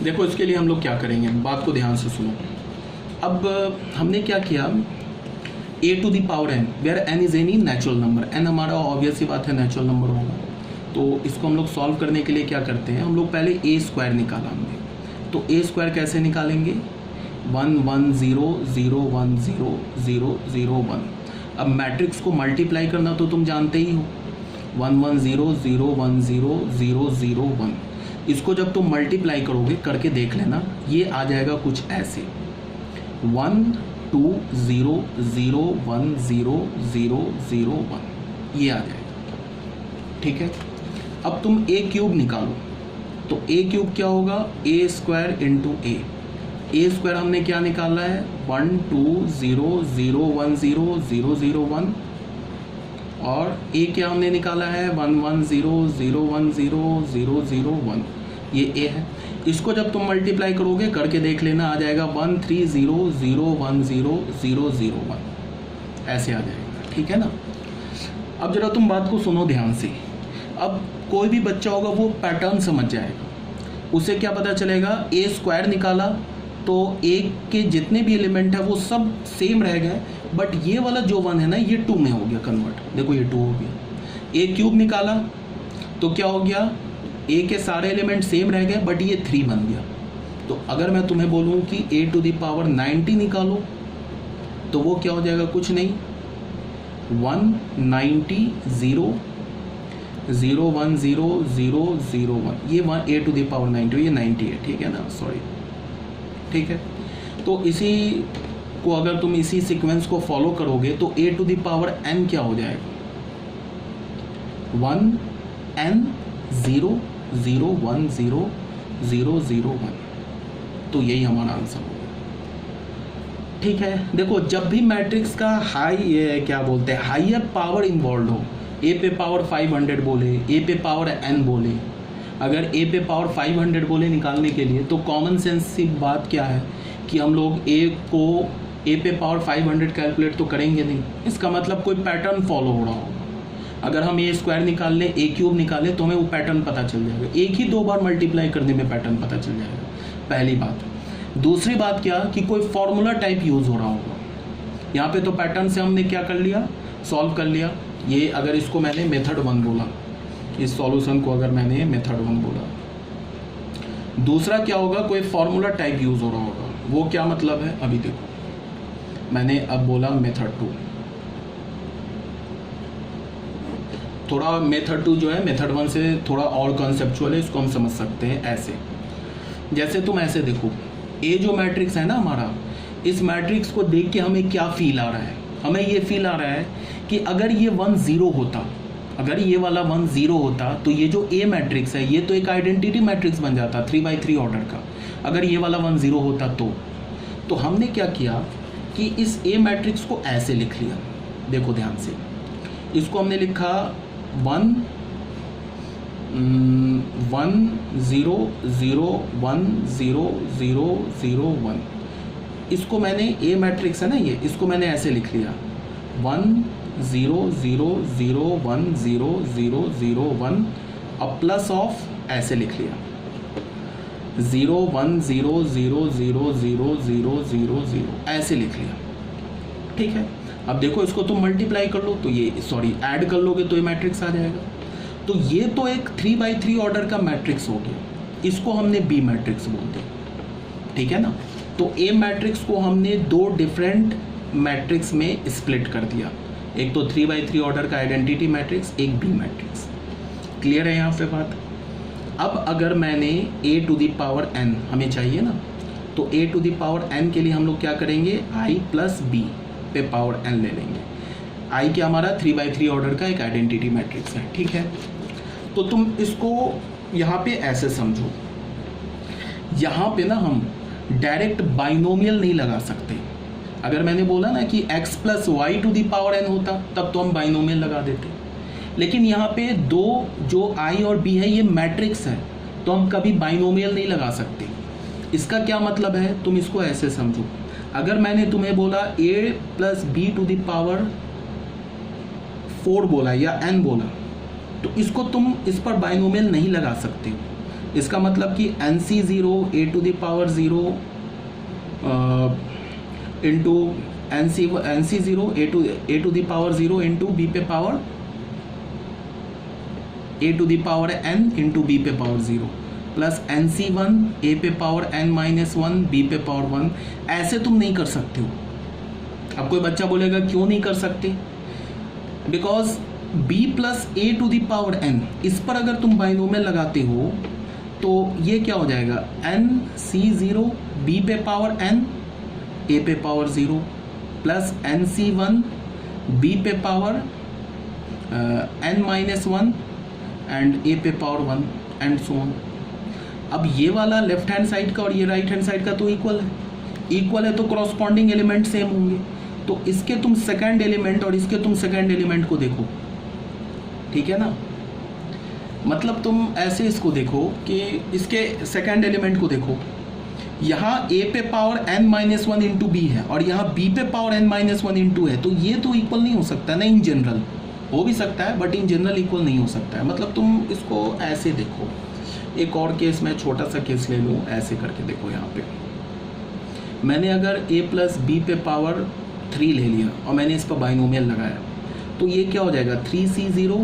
देखो इसके लिए हम लोग क्या करेंगे, बात को ध्यान से सुनो। अब हमने क्या किया, a to the power n where n is any natural number, n हमारा ऑब्वियस ही बात है नेचुरल नंबर होगा। तो इसको हम लोग सॉल्व करने के लिए क्या करते हैं, हम लोग पहले a स्क्वायर निकाला हमने। तो a स्क्वायर कैसे निकालेंगे, 1 1 0 0 1 0 0 0 1। अब मैट्रिक्स को मल्टीप्लाई करना तो तुम जानते ही हो, 1 1 0 0 1 0 0 0 1। इसको जब तुम मल्टीप्लाई करोगे, करके देख लेना, ये आ जाएगा कुछ ऐसे 1 2 0 0 1 0 0 0 1, ये आ जाएगा। ठीक है, अब तुम a क्यूब निकालो, तो a क्यूब क्या होगा, a square into a square हमने क्या निकाला है, 1 2 0 0 1 0 0 0 1, और a क्या हमने निकाला है, 1 1 0 0 1 0 0 0 1, ये a है। इसको जब तुम मल्टीप्लाई करोगे, करके देख लेना, आ जाएगा 1 3 0 0 1 0 0 0 1, ऐसे आ जाएगा। ठीक है ना। अब जरा तुम बात को सुनो ध्यान से। अब कोई भी बच्चा होगा वो पैटर्न समझ जाएगा, उसे क्या पता चलेगा, a स्क्वायर निकाला तो a के जितने भी एलिमेंट है वो सब सेम रह गए, बट ये वाला जो 1 है ना, ये 2 में हो गया कन्वर्ट। देखो ये 2 हो गया। a क्यूब निकाला तो क्या हो गया, a के सारे एलिमेंट सेम रह गए, बट ये 3 बन गया। तो अगर मैं तुम्हें बोलूँ कि a टू द पावर 90 निकालो, तो वो क्या हो जाएगा, कुछ नहीं, 1 90 0 0 1 0 0 0 1, ये 1 a टू द पावर 90, ये 90 है। ठीक है ना, सॉरी। ठीक है, तो इसी को अगर तुम इसी सीक्वेंस को फॉलो करोगे तो a to the power n क्या हो जाएगा, 1 n 0 0 1 0 0 0 1, तो यही हमारा आंसर होगा। ठीक है, देखो जब भी मैट्रिक्स का क्या बोलते हैं, हाइयर पावर इन्वॉल्व हो, a पे पावर 500 बोले, a पे पावर n बोले, अगर a पे पावर 500 बोले निकालने के लिए, तो कॉमन सेंस की बात क्या है कि हम लोग a पे पावर 500 कैलकुलेट तो करेंगे नहीं। इसका मतलब कोई पैटर्न फॉलो हो रहा होगा। अगर हम a स्क्वायर निकाल लें, a क्यूब निकालें, तो हमें वो पैटर्न पता चल जाएगा। एक ही 2 बार मल्टीप्लाई करने में पैटर्न पता चल जाएगा, पहली बात। दूसरी बात क्या, कि कोई फॉर्मूला टाइप यूज़ हो रहा होगा। यहाँ पे तो पैटर्न से हमने क्या कर लिया, सॉल्व कर लिया। ये अगर इसको मैंने मेथड 1 बोला, इस सॉल्यूशन को अगर मैंने मेथड 1 बोला, दूसरा क्या होगा, कोई फॉर्मूला टाइप यूज़ हो रहा होगा। वो क्या मतलब है, अभी देखो, मैंने अब बोला मेथड 2, थोड़ा मेथड 2 जो है मेथड 1 से थोड़ा और कॉन्सेप्चुअल है, इसको हम समझ सकते हैं ऐसे। जैसे तुम ऐसे देखो, ए जो मैट्रिक्स है ना हमारा, इस मैट्रिक्स को देख के हमें क्या फील आ रहा है, हमें ये फील आ रहा है कि अगर ये 1 0 होता, अगर ये वाला 1 0 होता, तो ये जो ए मैट्रिक्स है ये तो एक आइडेंटिटी मैट्रिक्स बन जाता 3x3 ऑर्डर का। अगर ये वाला 1 0 होता तो हमने क्या किया कि इस ए मैट्रिक्स को ऐसे लिख लिया। देखो ध्यान से, इसको हमने लिखा 1 1 0 0 1 0 0 0 1। इसको मैंने ए मैट्रिक्स है ना ये, इसको मैंने ऐसे लिख लिया 1 0 0 0 1 0 0 0 1, अब प्लस ऑफ ऐसे लिख लिया 0 1 0 0 0 0 0 0 0, ऐसे लिख लिया। ठीक है, अब देखो इसको तुम मल्टीप्लाई कर लो तो ये ऐड कर लोगे तो ये मैट्रिक्स आ जाएगा। तो ये तो एक 3x3 ऑर्डर का मैट्रिक्स हो गया, इसको हमने बी मैट्रिक्स बोलते हैं। ठीक है ना। तो ए मैट्रिक्स को हमने 2 डिफरेंट मैट्रिक्स में स्प्लिट कर दिया, एक तो 3x3 ऑर्डर का आइडेंटिटी मैट्रिक्स, एक बी मैट्रिक्स। क्लियर है यहाँ पे बात। अब अगर मैंने a to the power n हमें चाहिए ना, तो a to the power n के लिए हम लोग क्या करेंगे, i प्लस b पे पावर n ले लेंगे। i क्या हमारा 3x3 ऑर्डर का एक आइडेंटिटी मैट्रिक्स है। ठीक है, तो तुम इसको यहाँ पे ऐसे समझो, यहाँ पे ना हम डायरेक्ट बाइनोमियल नहीं लगा सकते। अगर मैंने बोला ना कि x plus y to the power n होता, तब तो हम बाइनोमियल लगा देते, लेकिन यहाँ पे 2 जो i और b है ये मैट्रिक्स है, तो हम कभी बाइनोमियल नहीं लगा सकते। इसका क्या मतलब है, तुम इसको ऐसे समझो, अगर मैंने तुम्हें बोला a plus b to the power 4 बोला या n बोला, तो इसको तुम इस पर बाइनोमियल नहीं लगा सकते। इसका मतलब कि N C zero A to the power zero into N C zero A to the power zero into B पे power A to the power N into B पे power zero plus N C one A पे power N minus one B पे power one. ऐसे तुम नहीं कर सकते हो। अब कोई बच्चा बोलेगा क्यों नहीं कर सकते? Because b plus a to the power n, इस पर अगर तुम बाइनोमियल लगाते हो तो ये क्या हो जाएगा, एन सी ज़ीरो बी पे पावर n ए पे power zero plus N C one B पे power n minus one and A पे power one and so on. अब ये वाला लेफ्ट हैंड साइड का और ये राइट हैंड साइड का तो इक्वल है तो कॉरस्पॉन्डिंग एलिमेंट सेम होंगे। तो इसके तुम सेकंड एलिमेंट और इसके तुम सेकंड एलिमेंट को देखो, ठीक है ना। मतलब तुम ऐसे इसको देखो कि इसके सेकंड एलिमेंट को देखो, यहाँ a पे power n minus one into b है और यहाँ b पे power n minus one into है, तो ये तो इक्वल नहीं हो सकता ना। इन जनरल हो भी सकता है बट इन जनरल इक्वल नहीं हो सकता है। मतलब तुम इसको ऐसे देखो। एक और केस, मैं छोटा सा केस ले लूँ, ऐसे करके देखो। यहाँ पे मैंने अगर a प्लस बी पे पावर 3 ले लिया और मैंने इस पर बाइनोमियल लगाया, तो ये क्या हो जाएगा, 3c0